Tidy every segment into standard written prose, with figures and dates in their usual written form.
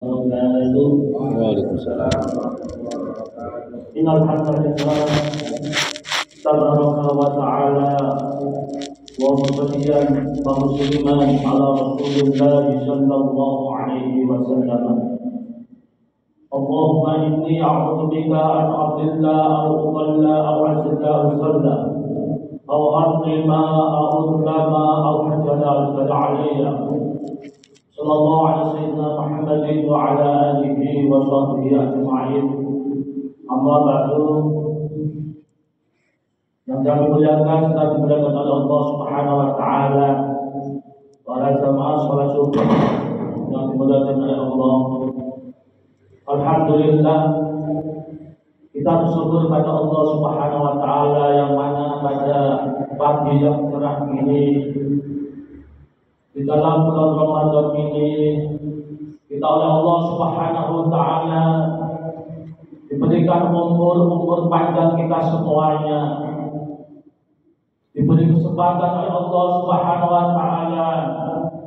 Waalaikumsalam. Innal hamdalillah tabaraka wa ta'ala wa musalliyan wa musliman ala Rasulillah sallallahu alaihi wasallam. Allahumma inni a'udzu bika an adilla aw udalla aw azilla aw zalla aw adlima aw udlama aw hajala alayya. Sallallahu alaihi sayyidina Muhammadin wa ala alihi wa sahbihi ajma'in. Amma ba'du. Yang kami muliakan dan dimuliakan oleh Allah Subhanahu wa taala, para jamaah salat subuh yang dimuliakan oleh Allah. Alhamdulillah, kita bersyukur pada Allah Subhanahu wa taala yang mana pada pagi yang cerah ini, di dalam bulan Ramadan ini, kita oleh Allah Subhanahu wa taala diberikan umur panjang kita semuanya, diberi kesempatan oleh Allah Subhanahu wa taala.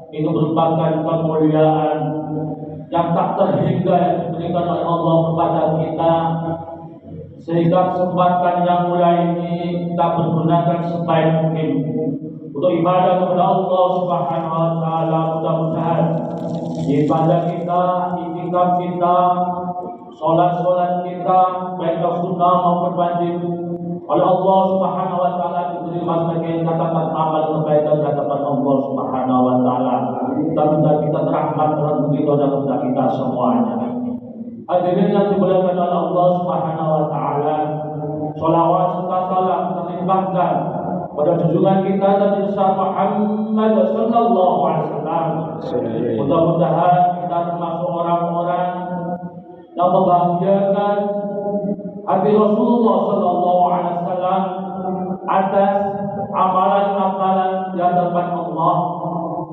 Itu merupakan kemuliaan yang tak terhingga yang diberikan oleh Allah kepada kita, sehingga kesempatan yang mulia ini kita pergunakan sebaik mungkin untuk ibadah kepada Allah Subhanahu wa taala. Mudah-mudahan ibadah kita, itikaf kita, salat kita, baik sunnah maupun wajib, oleh Allah Subhanahu wa taala diterima sebagai catatan amal kebaikan di hadapan Allah Subhanahu wa taala. Mudah-mudahan kita terahmat dengan begitu dan kita semuanya. Hadirin yang dimuliakan oleh Allah Subhanahu wa taala, sholawat serta salam terlimpahkan pada junjungan kita Nabi Muhammad sallallahu alaihi wasallam. Mudah-mudahan kita termasuk orang-orang yang membahagiakan hati Rasulullah sallallahu alaihi wasallam atas amalan-amalan di hadapan Allah.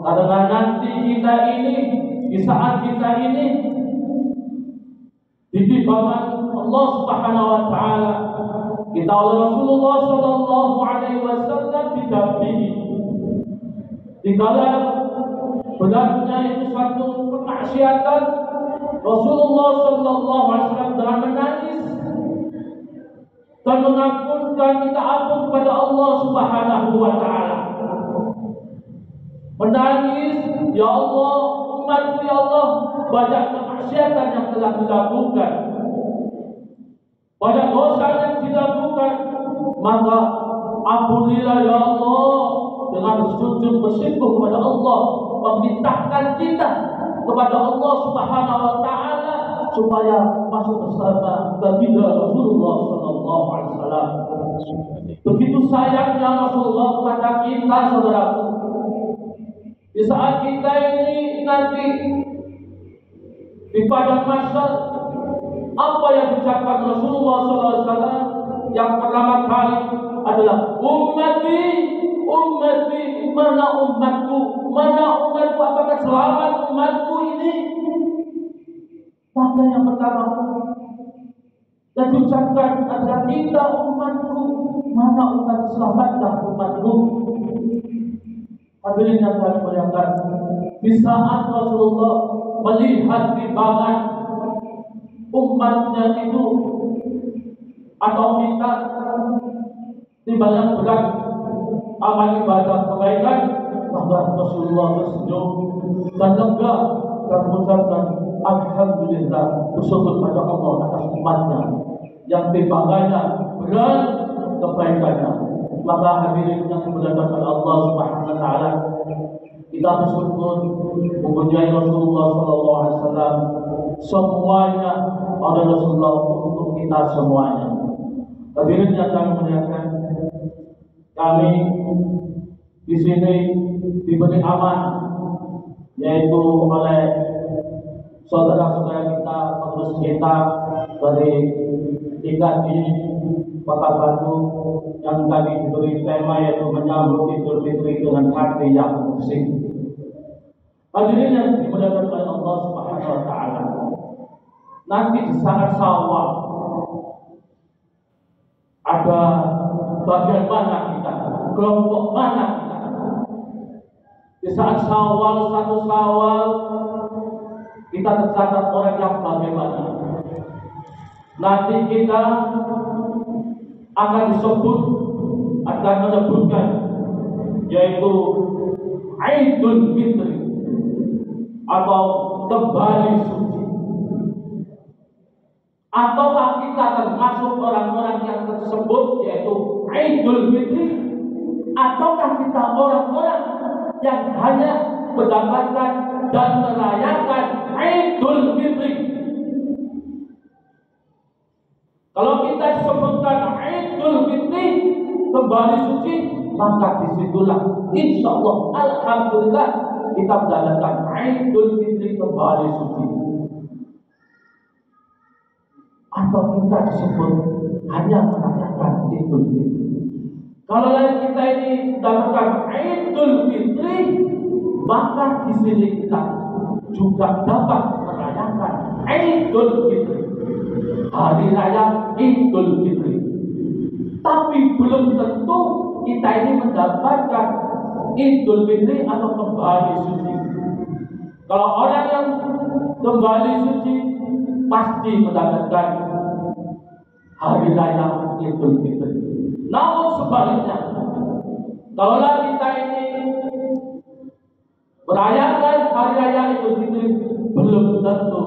Karena nanti kita ini, di saat kita ini ditimpakan Allah Subhanahu wa taala, kita oleh Rasulullah sallallahu alaihi wasallam didampingi. Dikala beratnya itu suatu kemaksiatan, Rasulullah sallallahu alaihi wasallam dengan menangis dan mengampunkan, minta ampun kepada Allah Subhanahu wa taala. Menangis, ya Allah, umatku ya Allah, banyak kemaksiatan yang telah dilakukan, banyak dosa yang dilakukan, maka ampunilah ya Allah, dengan sujud bersimpuh kepada Allah, memintakan kita kepada Allah Subhanahu wa taala supaya masuk bersama baginda Rasulullah sallallahu alaihi wasallam. Begitu sayangnya Rasulullah kepada kita, saudaraku. Di saat kita ini nanti di padang mahsyar, apa yang diucapkan Rasulullah sallallahu alaihi wasallam yang pertama kali adalah ummati, ummati, mana umatku, mana umatku, apakah selamat umatku ini? Maka yang pertama yang diucapkan adalah kita umatku, mana umat, selamatlah umatku. Hadirin yang kami muliakan, di saat Rasulullah melihat timbangan umatnya itu atau minta timbangan berat amal ibadah kebaikan, maka Rasulullah tersenyum dan lega dan mengucapkan alhamdulillah, bersyukur pada Allah atas umatnya yang timbangannya berat kebaikannya. Maka hadirin yang dimuliakan oleh Allah Subhanahu wa taala, kita bersyukur mempunyai Rasulullah sallallahu alaihi wasallam, semuanya oleh Rasulullah untuk kita semuanya. Hadirin yang kami muliakan, kami di sini diberi amanah, yaitu oleh saudara-saudara kita, pengurus kita dari IKI Kota Batu, yang tadi diberi tema yaitu menyambut Idul Fitri dengan hati yang bersih. Hadirin yang dimuliakan oleh Allah Subhanahu wa taala, nanti di saat Syawal ada bagian mana kita, kelompok mana kita. Di saat Syawal, satu Syawal kita tercatat orang yang bagaimana. Nanti kita akan menyebutkan yaitu Aidul Fitri atau kembali suci. Ataukah kita termasuk orang-orang yang tersebut yaitu Aidul Fitri, ataukah kita orang-orang yang hanya mendapatkan dan merayakan Aidul Fitri? Kalau kita disebutkan Aidul Fitri kembali suci, maka disitulah insya Allah alhamdulillah kita mendapatkan Aidul Fitri kembali suci. Atau kita disebut hanya merayakan Idul Fitri. Kalau kita ini mendapatkan Idul Fitri, maka di sini kita juga dapat merayakan Idul Fitri, hari raya Idul Fitri. Tapi belum tentu kita ini mendapatkan Idul Fitri atau kembali suci. Kalau orang yang kembali suci pasti mendapatkan hari raya Idul Fitri. Namun sebaliknya, kalau kita ini merayakan hari raya Idul Fitri, belum tentu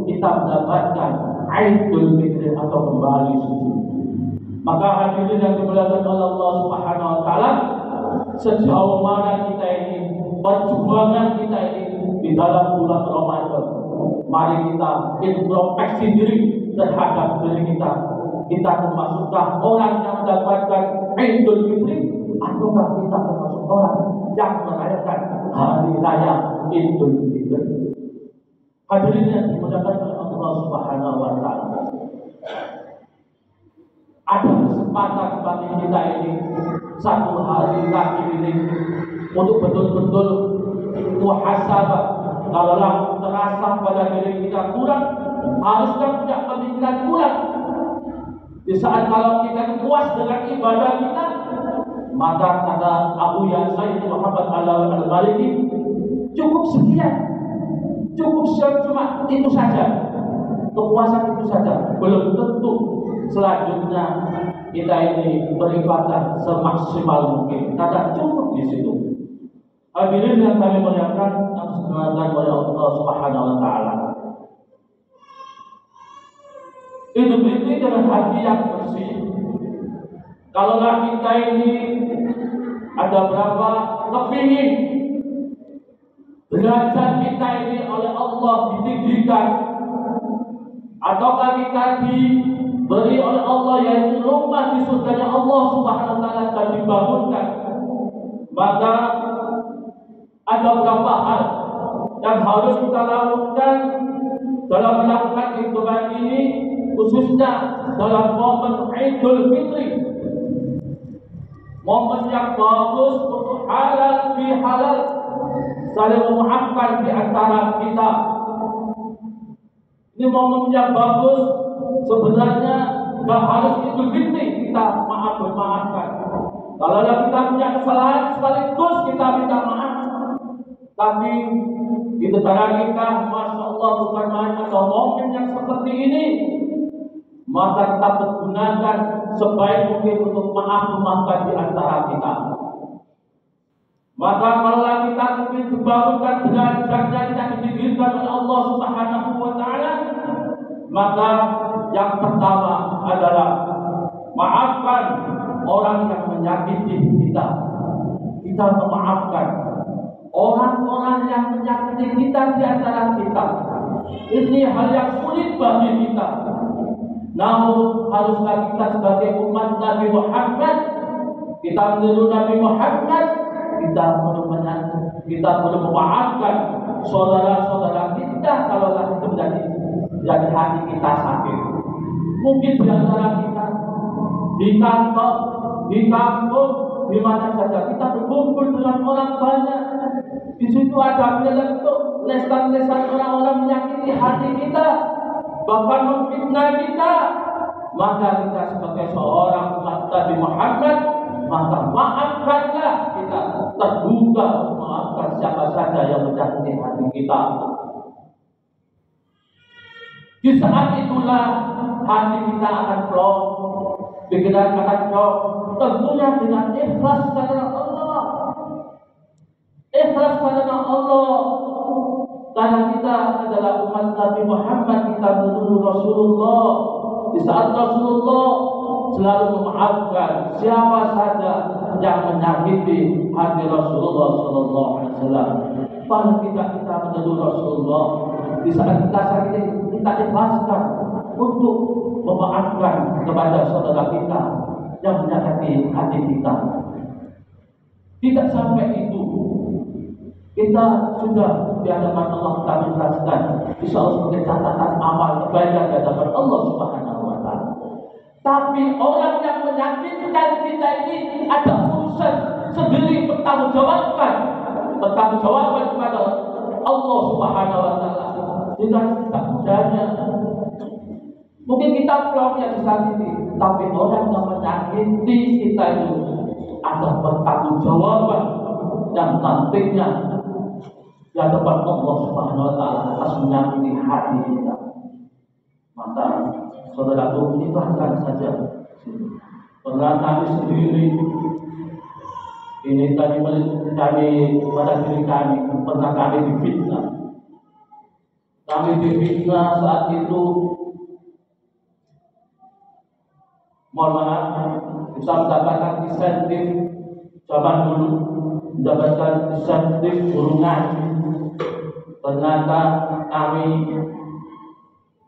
kita mendapatkan Idul Fitri atau kembali suci. Maka hadirin yang dimuliakan oleh Allah Subhanahu wa taala, sejauh mana kita ini perjuangan kita ini di dalam bulan Ramadan, mari kita introspeksi diri terhadap diri kita. Kita termasukkah orang yang mendapatkan Idul Fitri, ataukah kita termasuk orang yang merayakan hari raya Idul Fitri? Hadirin yang dimuliakan oleh Allah Subhanahu wa taala, ada kesempatan bagi kita ini satu hari lagi ini untuk betul-betul muhasabah. Kalaulah terasa pada diri kita kurang, haruskah punya pemikiran kurang. Di saat kalau kita puas dengan ibadah kita, maka kata Abu Yazid Muhammad Al-Maliki, cukup sekian, cuma itu saja, kepuasan itu saja. Belum tentu selanjutnya kita ini beribadah semaksimal mungkin. Kata cukup di situ. Hadirin yang kami muliakan, yang dimuliakan oleh Allah Subhanahu wa taala. Idul Fitri dengan hati yang bersih. Kalaulah kita ini ada berapa kepingin derajat kita ini oleh Allah ditinggikan, ataukah kita diberi oleh Allah yaitu rumah di surganya Allah Subhanahu wa taala dan dibangunkan, maka ada beberapa hal yang harus kita lakukan dalam melakukan hidupan ini, khususnya dalam momen Idul Fitri, momen yang bagus untuk halal bihalal, saling memaafkan di antara kita. Ini momen yang bagus. Sebenarnya tidak harus Idul Fitri kita memaafkan. Kalau kita punya kesalahan sekaligus kita minta maaf. Tapi di negara kita, masya Allah, bukan main atau momen yang seperti ini, maka kita pergunakan sebaik mungkin untuk memaafkan di antara kita. Maka kalau kita mungkin dibangunkan derajatnya kita ditinggikan oleh Allah Subhanahu wa taala, maka yang pertama adalah maafkan orang yang menyakiti kita. Kita memaafkan orang-orang yang menyakiti kita di antara kita. Ini hal yang sulit bagi kita. Namun haruskah kita sebagai umat Nabi Muhammad, kita meniru Nabi Muhammad, kita perlu memaafkan saudara-saudara kita kalau itu menjadi hati kita sakit. Mungkin di antara kita di kantor, di kampung, di mana saja kita berkumpul dengan orang banyak. Di situ ada menyentuh lesan-lesan orang-orang menyakiti hati kita, bahkan memfitnah kita. Maka kita sebagai seorang umat Nabi Muhammad, maka maafkanlah, kita terbuka memaafkan siapa saja yang menyakiti hati kita. Di saat itulah hati kita akan plong, pikiran akan plong, tentunya dengan ikhlas karena Allah. Ikhlas karena Allah, karena kita adalah umat Nabi Muhammad, kita menurut Rasulullah. Di saat Rasulullah selalu memaafkan siapa saja yang menyakiti hati Rasulullah Sallallahu Alaihi Wasallam. Paling tidak kita menurut Rasulullah, di saat kita sakit kita ikhlaskan untuk memaafkan kepada saudara kita yang menyakiti hati kita. Tidak sampai itu, kita sudah di hadapan Allah kita menjelaskan, insya Allah sebagai catatan amal kebaikan di hadapan Allah Subhanahu wa Ta'ala. Tapi orang yang menyakitkan kita ini ada urusan sendiri, bertanggung jawaban kepada Allah Subhanahu wa Ta'ala. Dengan kita mudahnya, mungkin kita plong yang disakiti, tapi orang yang menyakiti kita itu ada bertanggung jawaban yang nantinya di hadapan Allah Subhanahu wa Ta'ala atas menyakiti hati kita. Maka saudaraku, ikhlaskan saja. Pernah kami sendiri ini kami pada diri kami, pernah kami difitnah. Kami difitnah saat itu, mohon maaf, kita mendapatkan insentif zaman dulu, mendapatkan insentif burungan. Ternyata kami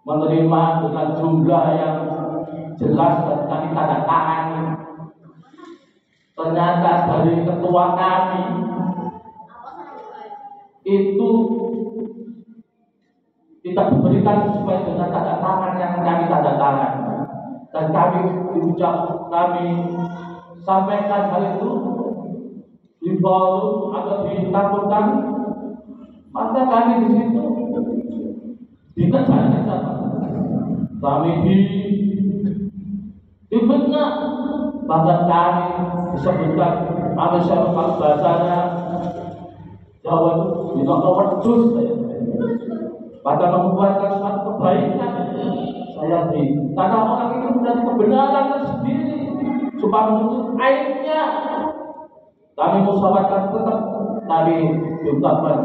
menerima dengan jumlah yang jelas dan kami tanda tangan. Ternyata dari ketua kami itu tidak diberikan sesuai dengan tanda tangan yang kami tanda tangan. Dan kami sampaikan hal itu di forum atau di tampilkan, maka kami di situ dikejar sama. Kami difitnah, bahkan kami disebutkan kami siapa bahasanya Jawa itu wedus, bahkan membuatkan suatu kebaikan. Saya karena orang itu menjadi kebenaran sendiri supaya menutup aibnya. Kami musyawarahkan tetap kami diungkapkan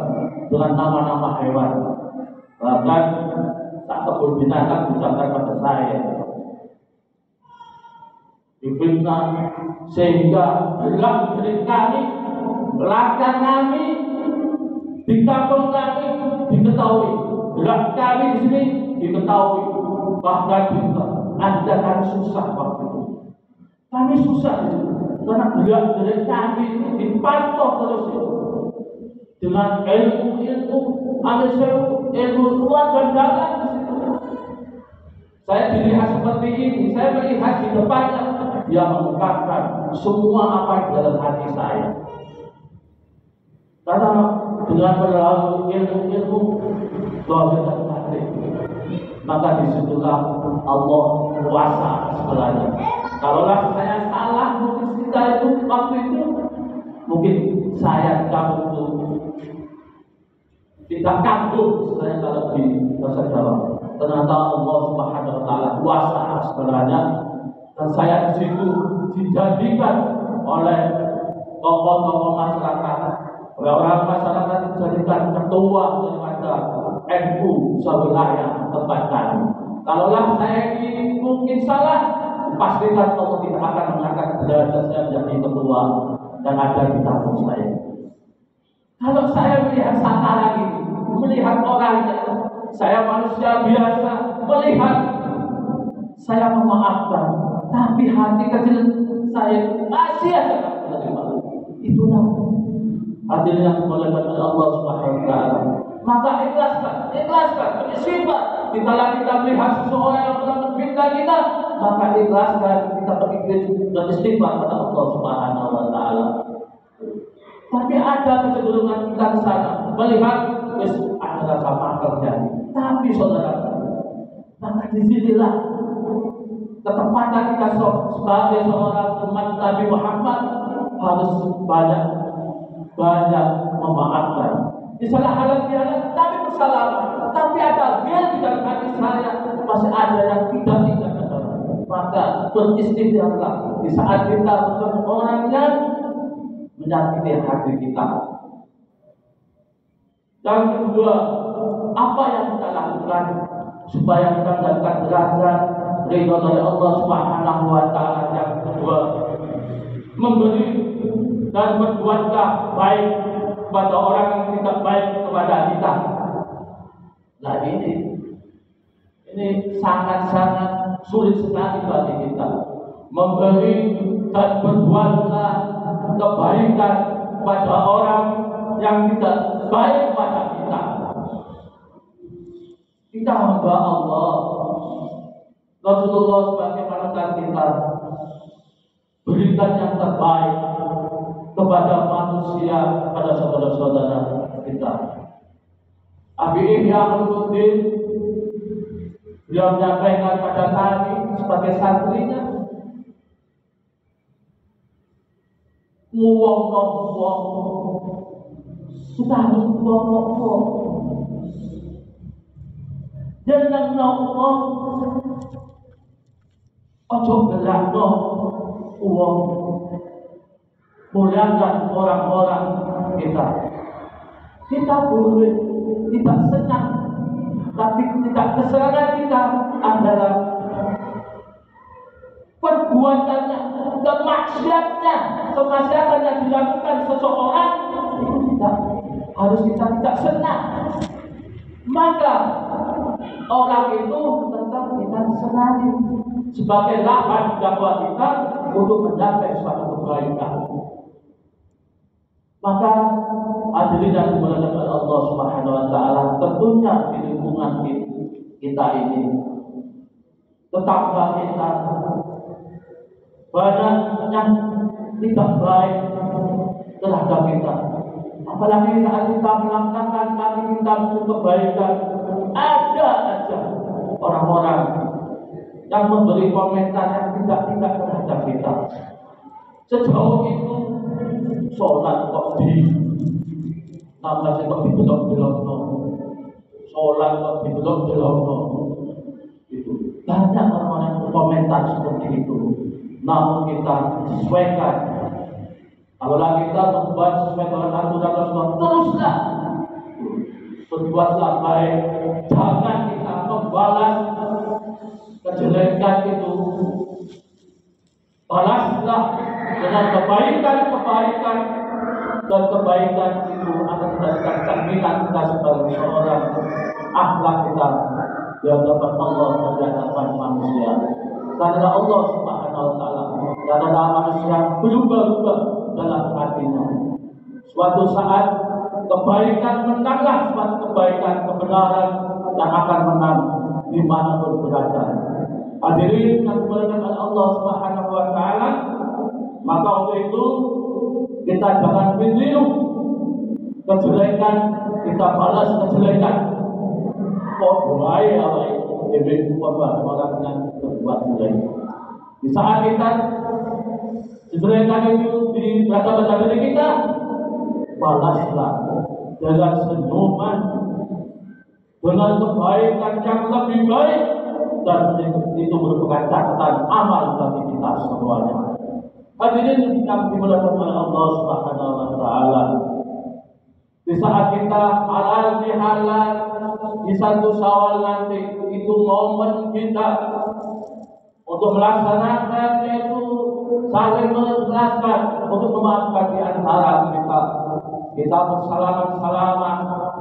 dengan nama-nama hewan, bahkan tak kebun binatang diucapkan pada saya. Difitnah sehingga gerak dari kami, langkah kami di kampung kami diketahui, gerak kami di sini diketahui, bahkan juga ada kami susah waktu itu. Kami susah karena gerak dari kami dipantau terus dengan ilmu, ilmu luar dan dalam di situ. Saya dilihat seperti ini, saya melihat di depannya, dia mengungkapkan semua apa di dalam hati saya. Karena dengan melalui ilmu bahwa dan hati, maka disitulah Allah kuasa segalanya. Kalaulah saya salah, mungkin kita itu waktu itu, mungkin saya kamu itu tidak kambuh, saya kalau di bahasa Jawa. Ternyata Allah Subhanahu wa Ta'ala kuasa segalanya, dan saya di situ dijadikan oleh tokoh-tokoh masyarakat, oleh orang masyarakat dijadikan ketua daripada NU sewilayah tempat kami. Kalaulah saya ini mungkin salah, pastikan Allah tidak akan mengangkat derajat saya menjadi ketua dan ada di kampung saya. Kalau saya melihat sekarang ini, melihat orangnya, saya manusia biasa, melihat saya memaafkan, tapi hati kecil saya masih ada menerima. Itulah hadir yang dimuliakan oleh Allah Subhanahu wa Ta'ala. Maka ikhlaskan, sifat. Dikala kita melihat seseorang yang telah menfitnah kita, maka ikhlaskan, kita beristighfar kepada Allah Subhanahu wa Ta'ala. Tapi ada kecenderungan kita ke sana, melihat ada rasa makar terjadi. Tapi saudara, maka disinilah ketepatan kita sebagai seorang umat Nabi Muhammad harus banyak memaafkan. Di salah halal tapi bersalaman. Tapi ada gel di dalam hati saya. ada yang tidak saudara, maka beristighfarlah di saat kita bertemu orang yang menyakiti hati kita. Yang kedua, apa yang kita lakukan supaya kita mendapatkan derajat ridho dari Allah Subhanahu wa Ta'ala? Yang kedua, memberi dan berbuatlah baik kepada orang yang tidak baik kepada kita. Nah ini sangat-sangat sulit sekali bagi kita. Memberi dan berbuatlah kebaikan pada orang yang tidak baik pada kita. Kita hamba Allah. Rasulullah sebagai panutan kita, berikan yang terbaik kepada manusia, pada saudara-saudara kita. Abi Ihya Ulumuddin, beliau menyampaikan pada kami sebagai santrinya, wong kita harus wong jangan ngomong ojo gelakno uang, muliakan orang-orang kita. Kita boleh tidak senang, tapi tidak kesenangan kita adalah perbuatannya, kemaksiatan yang dilakukan seseorang itu tidak harus kita tidak senang. Maka orang itu tetap kita senangi sebagai lahan dakwah kita untuk mencapai suatu kebaikan. Maka hadirin yang dimuliakan oleh Allah Subhanahu wa Ta'ala, tentunya di lingkungan kita ini tetangga kita banyak yang tidak baik terhadap kita. Apalagi saat kita melangkahkan kaki kita untuk kebaikan, ada aja orang-orang yang memberi komentar yang tidak terhadap kita. Sejauh itu sholat kok namanya kok dibelok-belok, sholat kok dibelok-belok. Itu banyak orang-orang yang berkomentar seperti itu. Namun kita sesuaikan. Kalau kita membuat sesuai dengan aturan Rasulullah, teruslah berbuatlah baik. Jangan kita membalas kejelekan itu. Balaslah dengan kebaikan, dan kebaikan itu akan menjadikan cerminan kita sebagai seorang akhlak kita yang dapat Allah di hadapan manusia. Karena Allah Subhanahu wa Ta'ala, karena manusia berubah-ubah dalam hatinya. Suatu saat kebaikan menanglah suatu kebaikan, kebenaran yang akan menang dimanapun berada. Hadirin yang dimuliakan oleh Allah Subhanahu wa Ta'ala, maka untuk itu kita jangan meniru kejelekan, kita balas kejelekan. Oh bahaya lebih korban orang yang berbuat jelek. Di saat kita kejelekan itu berada diri kita, balaslah dengan senyuman, dengan kebaikan yang lebih baik, dan itu merupakan catatan amal bagi kita semuanya. Hadirin yang dimuliakan oleh Allah Subhanahu wa Ta'ala, di saat kita halal bihalal di 1 Syawal nanti, itu momen kita untuk melaksanakan, yaitu saling mengikhlaskan, untuk memaafkan di antara kita. Kita bersalaman-salaman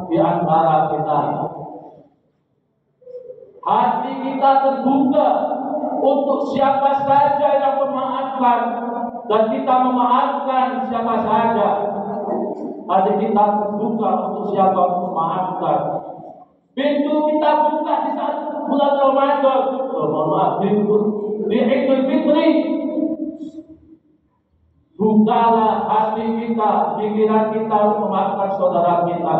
di antara kita. Hati kita terbuka untuk siapa saja yang memaafkan, dan kita memaafkan siapa saja. Hati kita terbuka untuk siapa yang memaafkan. Pintu kita buka di saat bulan Ramadan. Mohon maaf, pintu di Idul Fitri. Bukalah hati kita, pikiran kita untuk memaafkan saudara kita.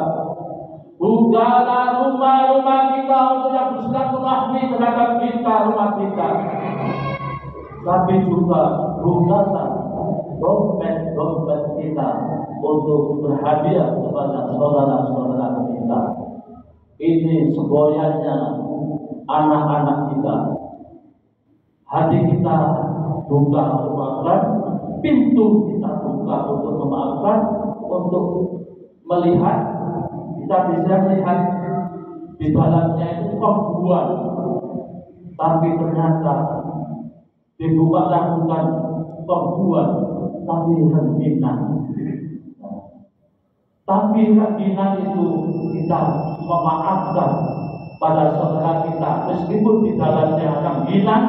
Bukalah rumah-rumah kita untuk yang bersilaturahmi terhadap kita, rumah kita. Tapi juga bukalah dompet-dompet kita untuk berhadiah kepada saudara-saudara kita. Ini semboyannya anak-anak kita. Hati kita buka untuk memaafkan, pintu kita buka untuk memaafkan, untuk melihat, kita bisa melihat di dalamnya itu pembuat, tapi ternyata dibukalah bukan pembuat, tapi rengginang. Tapi rengginang itu kita memaafkan pada saudara kita, meskipun di dalamnya rengginang,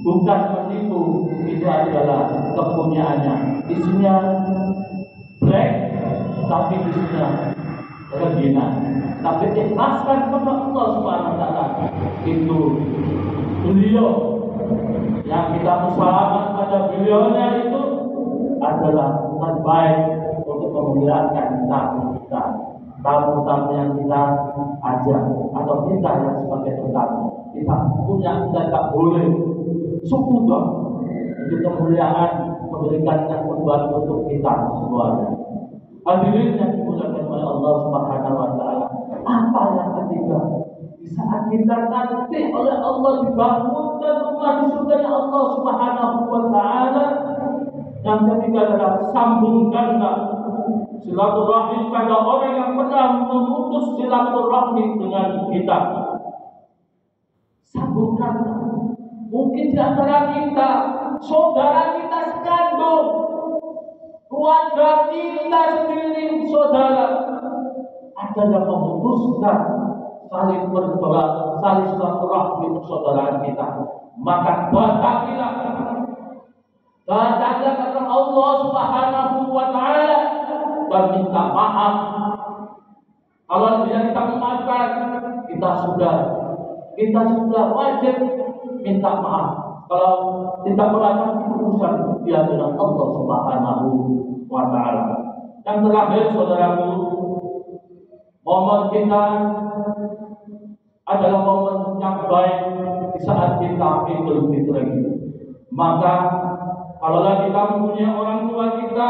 bukan menipu, itu adalah kepunyaannya. Isinya black, tapi isinya rengginang. Tapi ikhlaskan kepada Allah Subhanahu wa taala. Itu beliau yang kita bersalaman pada beliaunya itu adalah terbaik untuk memuliakan tamu kita. Tamu-tamu yang kita ajak atau kita yang sebagai tamu. Kita punya, kita tak boleh sukudon. Itu kemuliaan memberikan kemuliaan untuk kita semuanya. Hadirin yang dimuliakan oleh Allah Subhanahu wa taala. Apa yang ketiga? Di saat kita nanti oleh Allah dibangunkan rumah di surga Allah Subhanahu wa taala, yang ketiga adalah sambungkanlah silaturahmi pada orang yang pernah memutus silaturahmi dengan kita. Sambungkanlah. Mungkin di antara kita, saudara kita sekandung, keluarga kita sendiri, saudara, ada yang memutuskan saling berdoa, saling silaturahmi persaudaraan kita. Maka batakilah kepada Allah Subhanahu wa taala dan minta maaf. Kalau dia kita memaafkan, kita sudah wajib minta maaf. Kalau tidak melakukan itu urusan dia dengan Allah Subhanahu wa taala. Yang terakhir, saudaraku, momen kita adalah momen yang baik di saat kita Idul Fitri. Maka kalau kita mempunyai orang tua kita,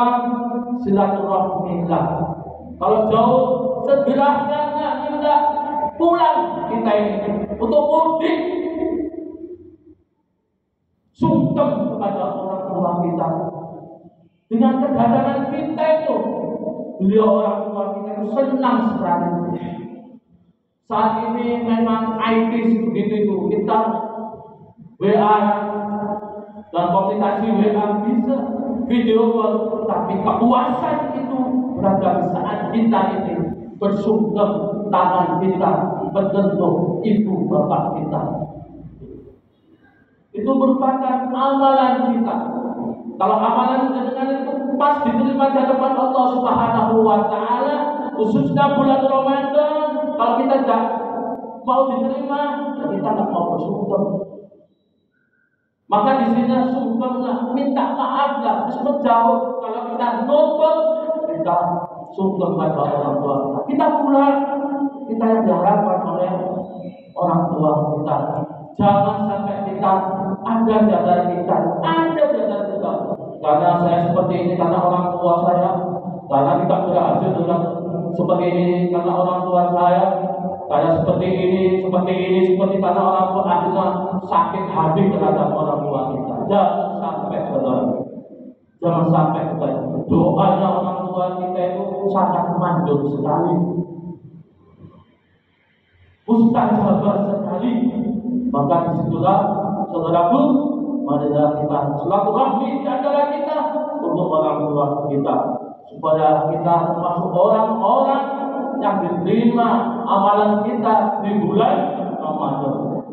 silaturahmilah. Kalau jauh, segerakanlah kita pulang kita ini untuk mudik. Sungkem kepada orang tua kita. Dengan kedatangan kita itu, beliau orang tua kita itu senang sekali. Saat ini memang IT begitu itu, kita WA dan komunikasi WA bisa, video call, tapi kepuasan itu berada di saat kita ini bersungkem tangan kita menyentuh ibu bapak kita. Itu merupakan amalan kita. Kalau amalan dengan itu pas diterima di hadapan Allah Subhanahu wa taala, khususnya bulan Ramadan, kalau kita tidak mau diterima, ya kita tidak mau bersungkem. Maka di sini sungkemlah, minta maaflah, meskipun jauh. Kalau kita nonton, kita sungkem pada orang tua kita. Kita pulang, kita yang diharapkan oleh orang tua kita. Jangan sampai kita ada jadwal kita, karena saya seperti ini karena orang tua saya, karena tidak berhasil dengan seperti ini karena orang tua saya seperti ini karena orang tua, akhirnya sakit hati terhadap orang tua kita. Jangan sampai, saudara, jangan sampai kita. Doanya orang tua kita itu sangat manjur sekali, mustajabah sekali. Maka disitulah, saudaraku, marilah kita silaturahmi di antara kita untuk orang tua kita, supaya kita termasuk orang-orang yang diterima amalan kita di bulan Ramadan.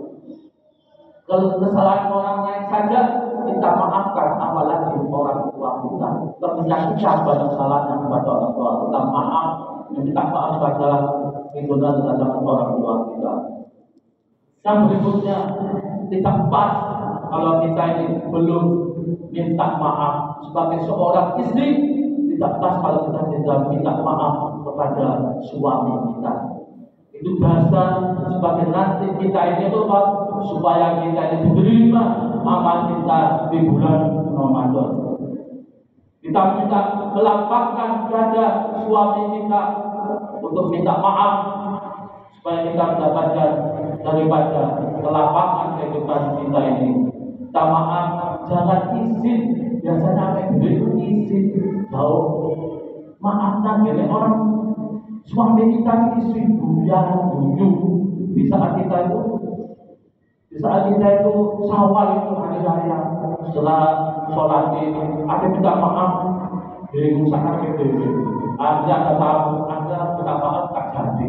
Kalau kesalahan orang lain saja kita maafkan, apalagi orang tua kita. Ketika kita bersalah kepada orang tua kita maaf, minta maaf pada itu terhadap orang tua kita. Yang berikutnya, tidak pas kalau kita ini belum minta maaf sebagai seorang istri. Tidak pas kalau kita tidak minta maaf kepada suami kita. Itu dasar sebagai nanti kita ini tobat, supaya kita ini diterima amal kita di bulan Ramadan. Kita minta melapangkan dada suami kita untuk minta maaf, supaya kita mendapatkan daripada kelapangan kehidupan kita ini. Minta maaf, jangan izin. Biasanya apa itu izin jauh. Maaf nanti orang suami kita istri buyar bujuk. Di saat kita itu sawal itu hari raya setelah sholat ini ada minta maaf bingung sangat itu. Ada tamu, ada minta maaf tak jadi.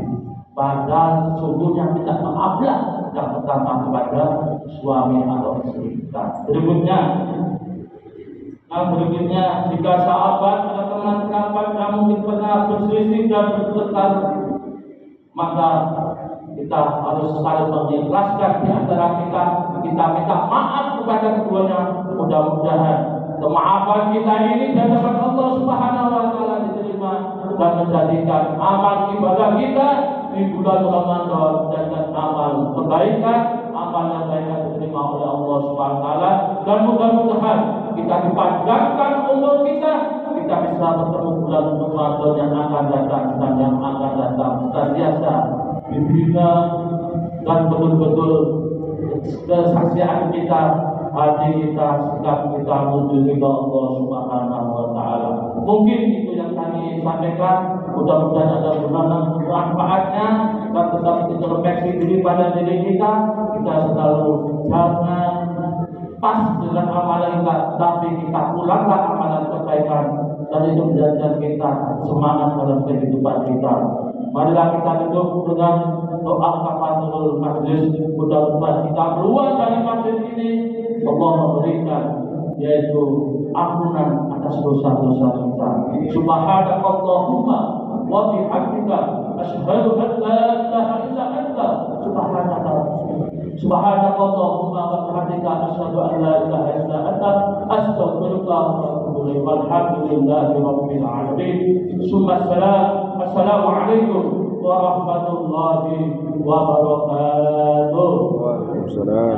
Padahal sesungguhnya minta maaflah yang pertama kepada suami atau istri kita. Berikutnya, jika sahabat atau teman kerabat yang mungkin pernah berselisih dan bertengkar, maka kita harus saling mengikhlaskan di antara kita minta maaf kepada keduanya. Mudah-mudahan kemaafan kita ini dari Allah Subhanahu wa taala diterima dan menjadikan amal ibadah kita di bulan Ramadan dan amal kebaikan, amal yang baik diterima oleh Allah Subhanahu wa taala, dan mudah-mudahan kita dipanjangkan umur kita bisa bertemu bulan Ramadan yang akan datang dan yang akan datang senantiasa dibina dan betul-betul kesaksian kita, hati kita, sikap kita menuju ridha Allah Subhanahu wa taala. Mungkin itu yang kami sampaikan, mudah-mudahan ada manfaatnya dan tetap introspeksi diri pada diri kita selalu jangan pas dengan amalan kita, tapi kita ulanglah amalan kebaikan dan itu menjadikan kita semangat dalam kehidupan kita. Marilah kita duduk dengan doa kafaratul majlis. Mudah-mudahan kita keluar dari majlis ini Allah memberikan yaitu ampunan atas dosa-dosa kita. Subhanakallahumma wa bihamdika asyhadu an la ilaha illa anta subhanakallahumma wa bihamdika asyhadu an la ilaha illa anta astaghfiruka wa atubu ilaik. Walhamdulillahi rabbil alamin. Assalamualaikum warahmatullahi wabarakatuh. Waalaikumsalam.